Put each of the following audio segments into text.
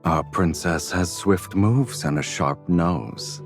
Our princess has swift moves and a sharp nose.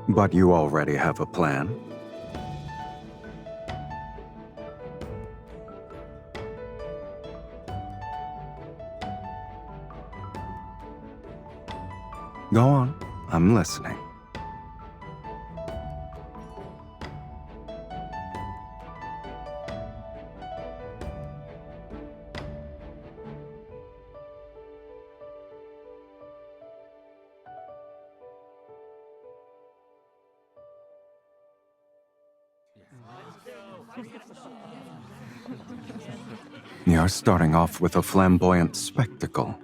But you already have a plan? Go on, I'm listening. You're starting off with a flamboyant spectacle.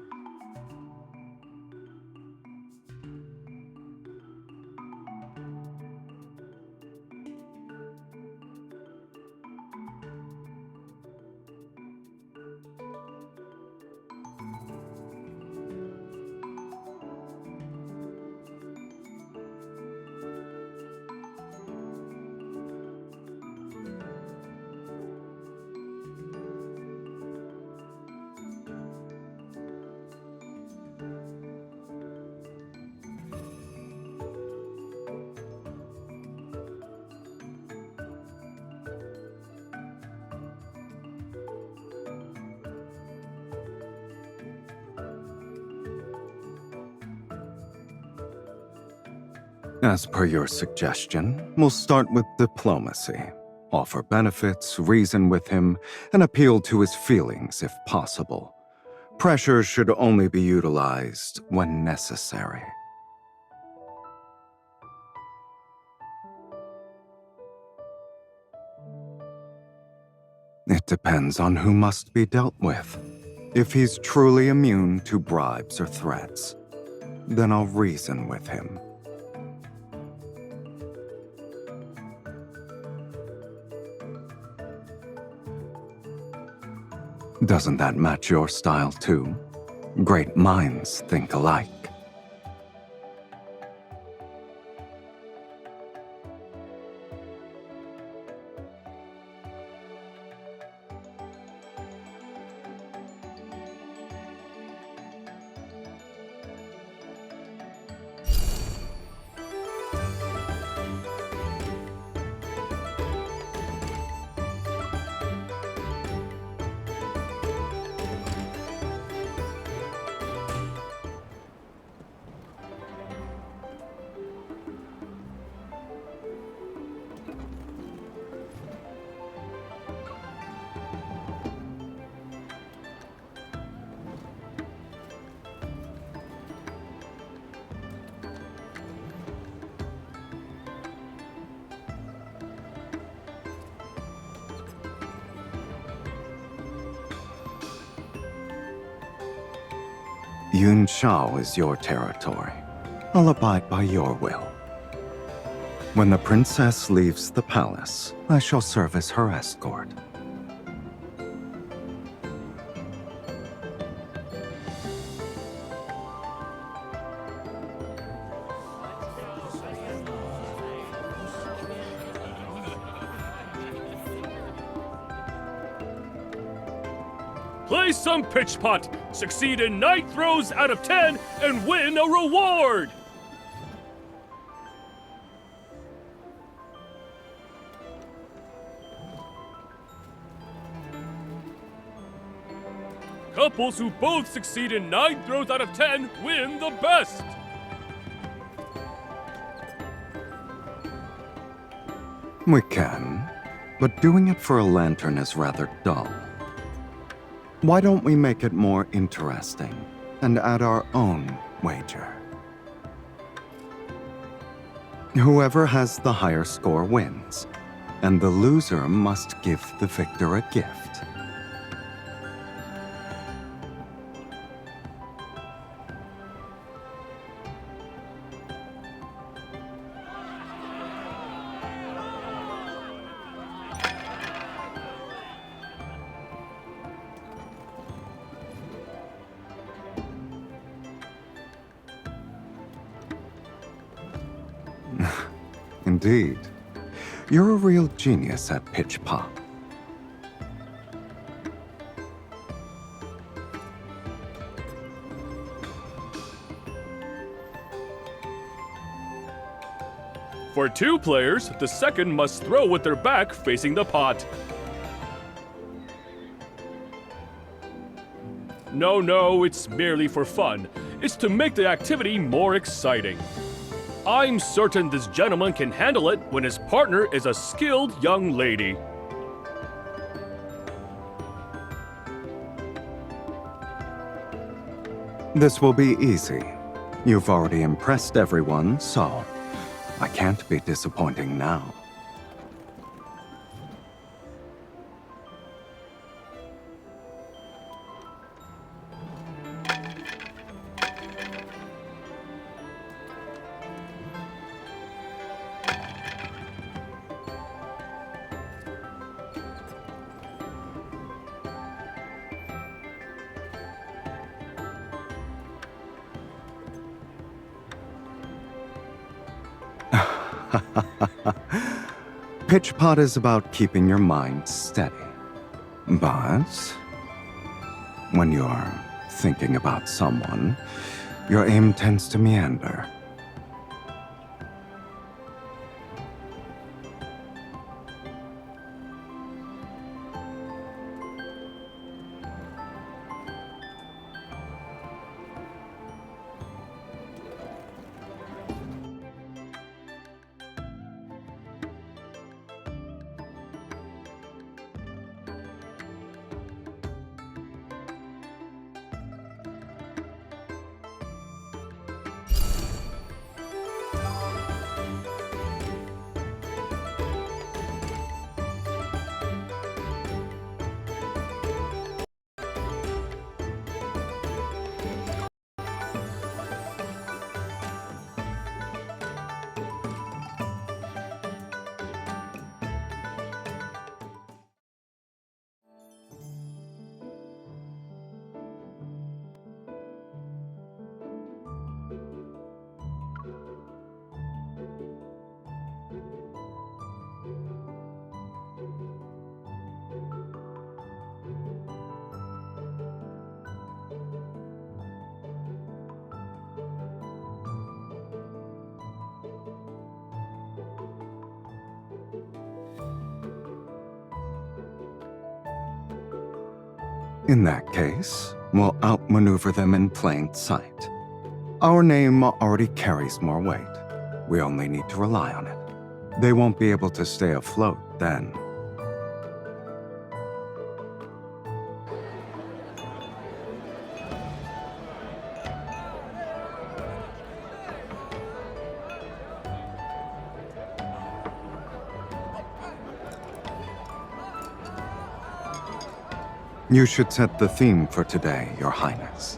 As per your suggestion, we'll start with diplomacy. Offer benefits, reason with him, and appeal to his feelings if possible. Pressure should only be utilized when necessary. It depends on who must be dealt with. If he's truly immune to bribes or threats, then I'll reason with him. Doesn't that match your style too? Great minds think alike. Yun Shao is your territory. I'll abide by your will. When the princess leaves the palace, I shall serve as her escort. Play some pitch putt, succeed in 9 throws out of 10, and win a reward! Couples who both succeed in 9 throws out of 10 win the best! We can, but doing it for a lantern is rather dull. Why don't we make it more interesting and add our own wager? Whoever has the higher score wins, and the loser must give the victor a gift. Indeed. You're a real genius at pitch pop. For 2 players, the second must throw with their back facing the pot. No, it's merely for fun. It's to make the activity more exciting. I'm certain this gentleman can handle it when his partner is a skilled young lady. This will be easy. You've already impressed everyone, so I can't be disappointing now. Pitch pot is about keeping your mind steady. But when you're thinking about someone, your aim tends to meander. In that case, we'll outmaneuver them in plain sight. Our name already carries more weight. We only need to rely on it. They won't be able to stay afloat then. You should set the theme for today, Your Highness.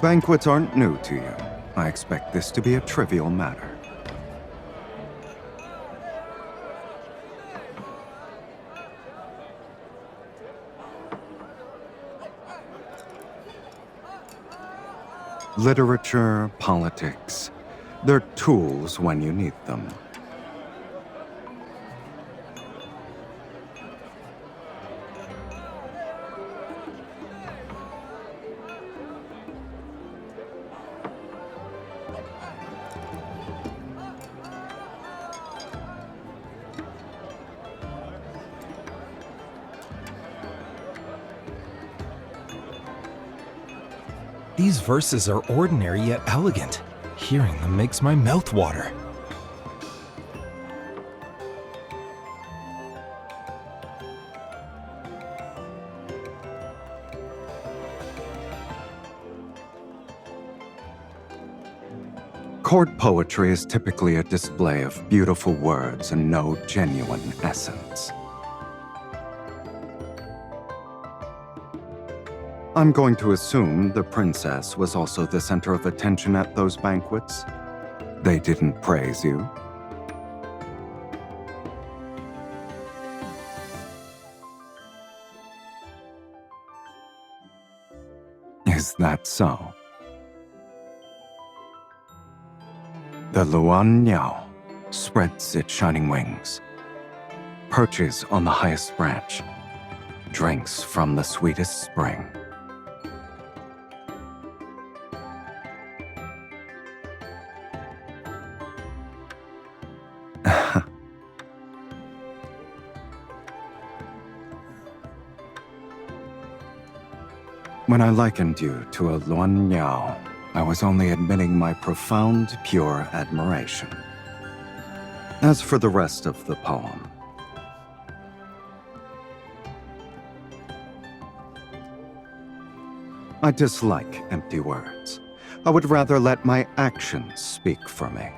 Banquets aren't new to you. I expect this to be a trivial matter. Literature, politics, they're tools when you need them. These verses are ordinary yet elegant. Hearing them makes my mouth water. Court poetry is typically a display of beautiful words and no genuine essence. I'm going to assume the princess was also the center of attention at those banquets. They didn't praise you. Is that so? The Luan Niao, spreads its shining wings, perches on the highest branch, drinks from the sweetest spring. When I likened you to a Luan Yao, I was only admitting my profound, pure admiration. As for the rest of the poem, I dislike empty words. I would rather let my actions speak for me.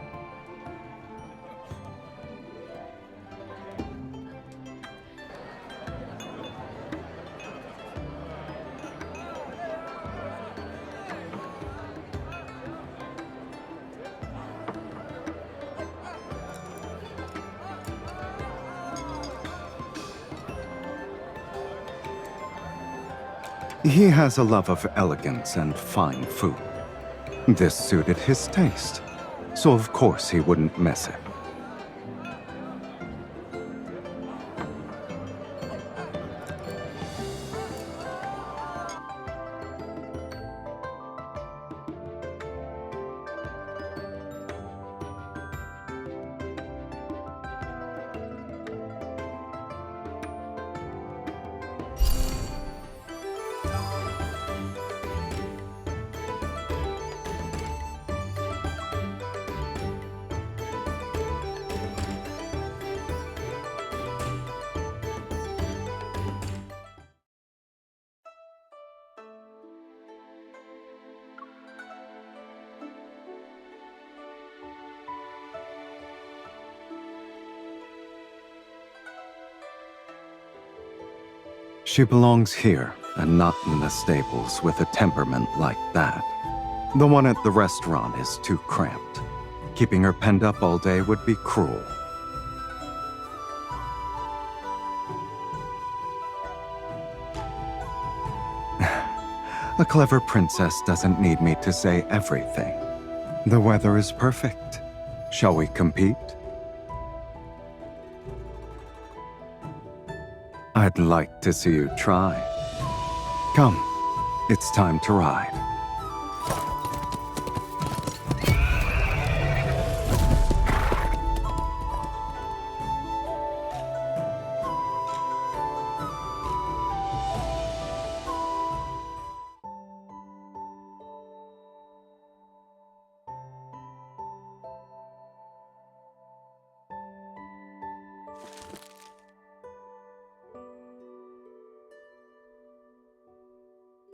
He has a love of elegance and fine food. This suited his taste, so of course he wouldn't miss it. She belongs here and not in the stables with a temperament like that. The one at the restaurant is too cramped. Keeping her penned up all day would be cruel. A clever princess doesn't need me to say everything. The weather is perfect. Shall we compete? I'd like to see you try. Come, it's time to ride.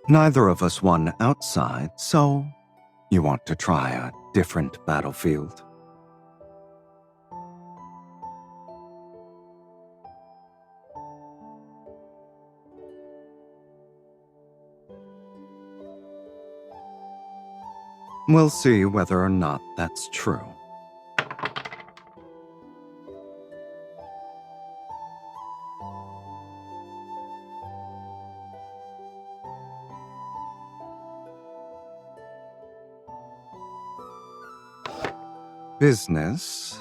Neither of us won outside, so you want to try a different battlefield? We'll see whether or not that's true. Business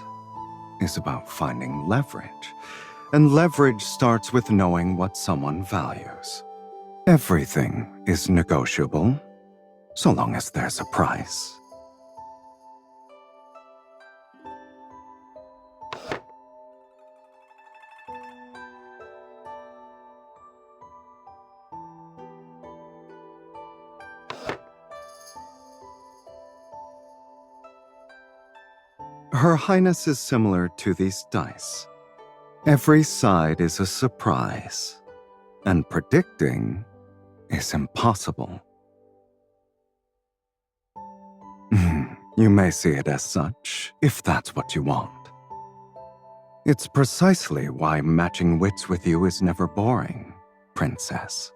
is about finding leverage, and leverage starts with knowing what someone values. Everything is negotiable, so long as there's a price. Her Highness is similar to these dice. Every side is a surprise, and predicting is impossible. You may see it as such, if that's what you want. It's precisely why matching wits with you is never boring, Princess.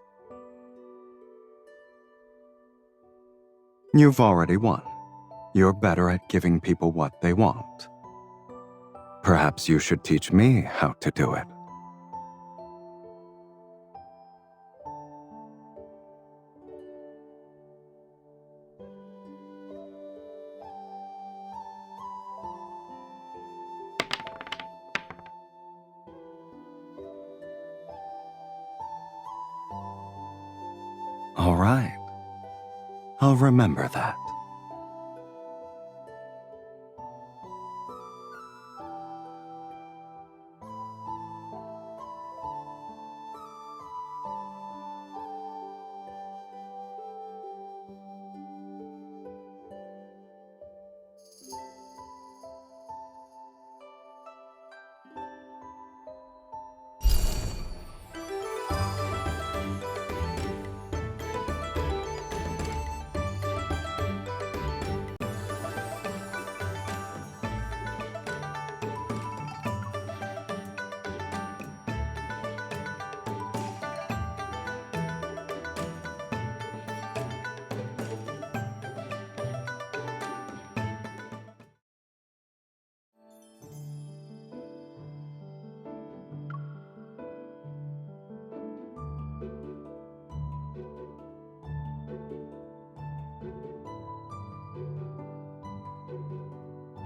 You've already won. You're better at giving people what they want. Perhaps you should teach me how to do it. All right. I'll remember that.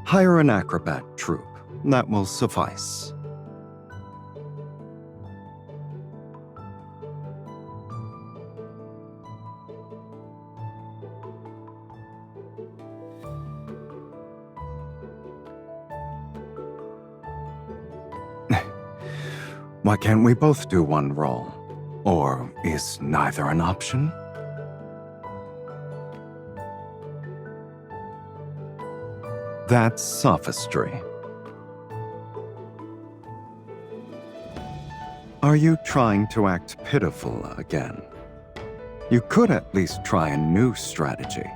Hire an acrobat troupe. That will suffice. Why can't we both do one role? Or is neither an option? That's sophistry. Are you trying to act pitiful again? You could at least try a new strategy.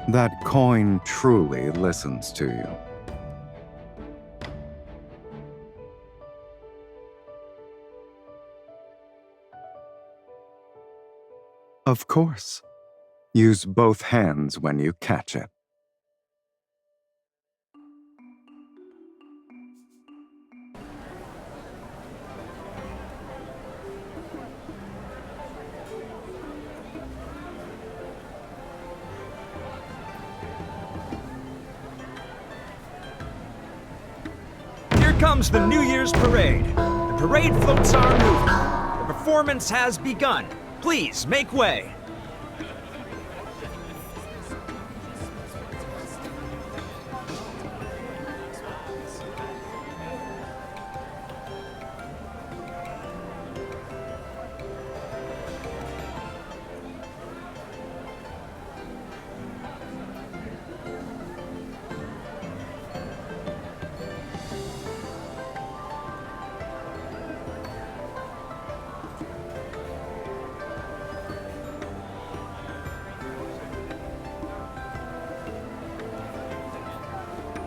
That coin truly listens to you. Of course. Use both hands when you catch it. Here comes the New Year's parade. The parade floats are moving. The performance has begun. Please make way.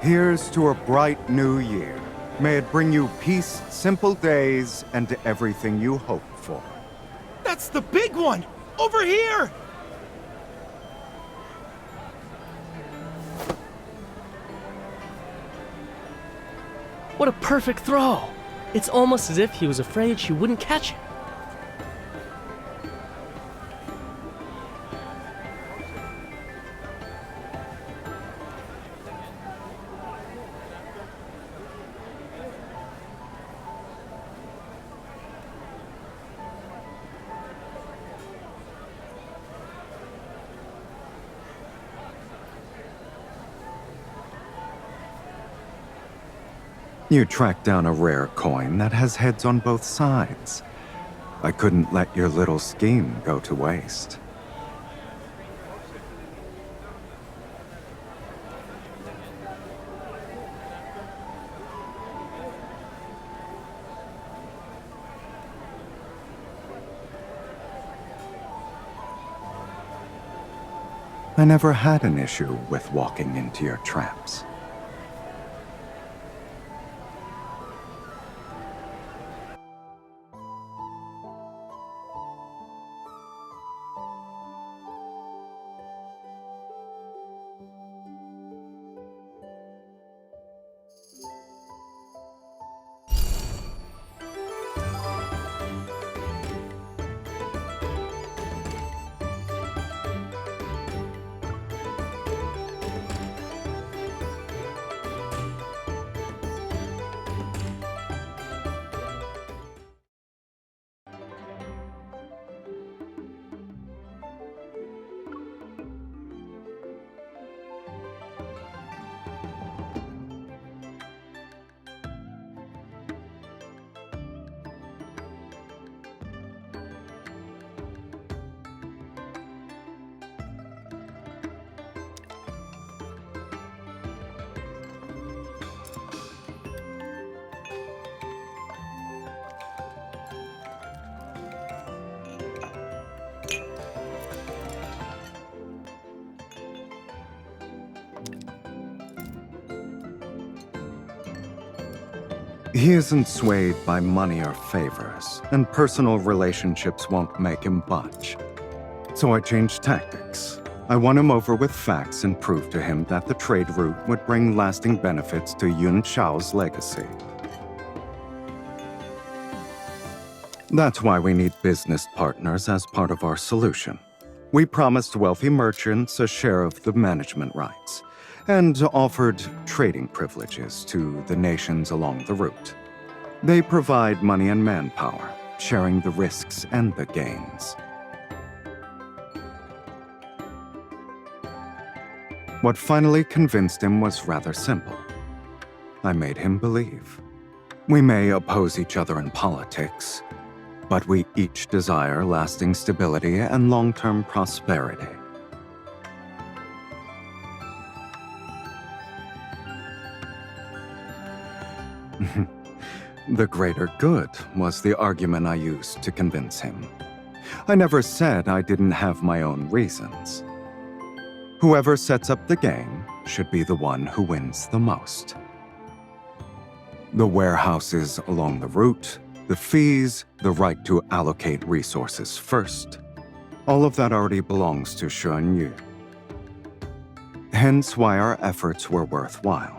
Here's to a bright new year. May it bring you peace, simple days, and everything you hope for. That's the big one! Over here! What a perfect throw! It's almost as if he was afraid she wouldn't catch it. You tracked down a rare coin that has heads on both sides. I couldn't let your little scheme go to waste. I never had an issue with walking into your traps. He isn't swayed by money or favors, and personal relationships won't make him budge. So I changed tactics. I won him over with facts and proved to him that the trade route would bring lasting benefits to Yun Chao's legacy. That's why we need business partners as part of our solution. We promised wealthy merchants a share of the management rights, and offered trading privileges to the nations along the route. They provide money and manpower, sharing the risks and the gains. What finally convinced him was rather simple. I made him believe. We may oppose each other in politics, but we each desire lasting stability and long-term prosperity. The greater good was the argument I used to convince him. I never said I didn't have my own reasons. Whoever sets up the game should be the one who wins the most. The warehouses along the route, the fees, the right to allocate resources first. All of that already belongs to Xuan Yu. Hence why our efforts were worthwhile.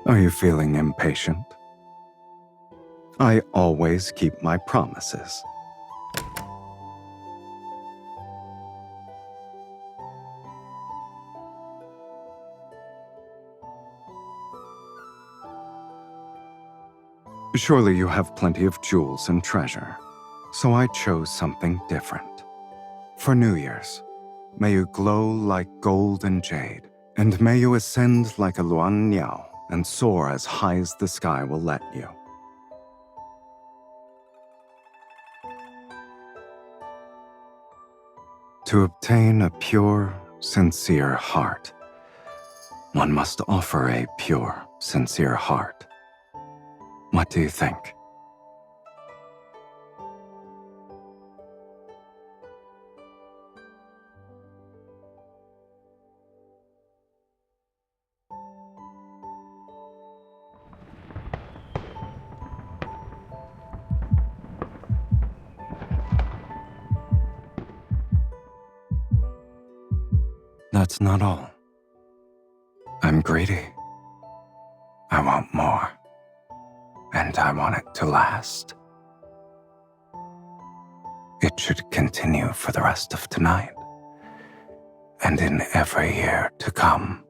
Are you feeling impatient? I always keep my promises. Surely you have plenty of jewels and treasure, so I chose something different. For New Year's, may you glow like gold and jade, and may you ascend like a Luan Niao and soar as high as the sky will let you. To obtain a pure, sincere heart, one must offer a pure, sincere heart. What do you think? That's not all. I'm greedy. I want more. And I want it to last. It should continue for the rest of tonight, and in every year to come.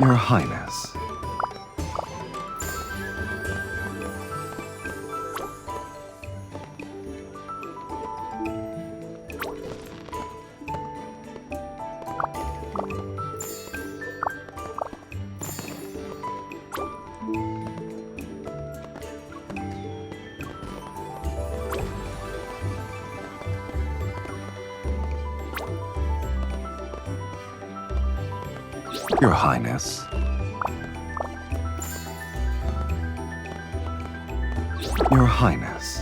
Your Highness. Your Highness. Your Highness.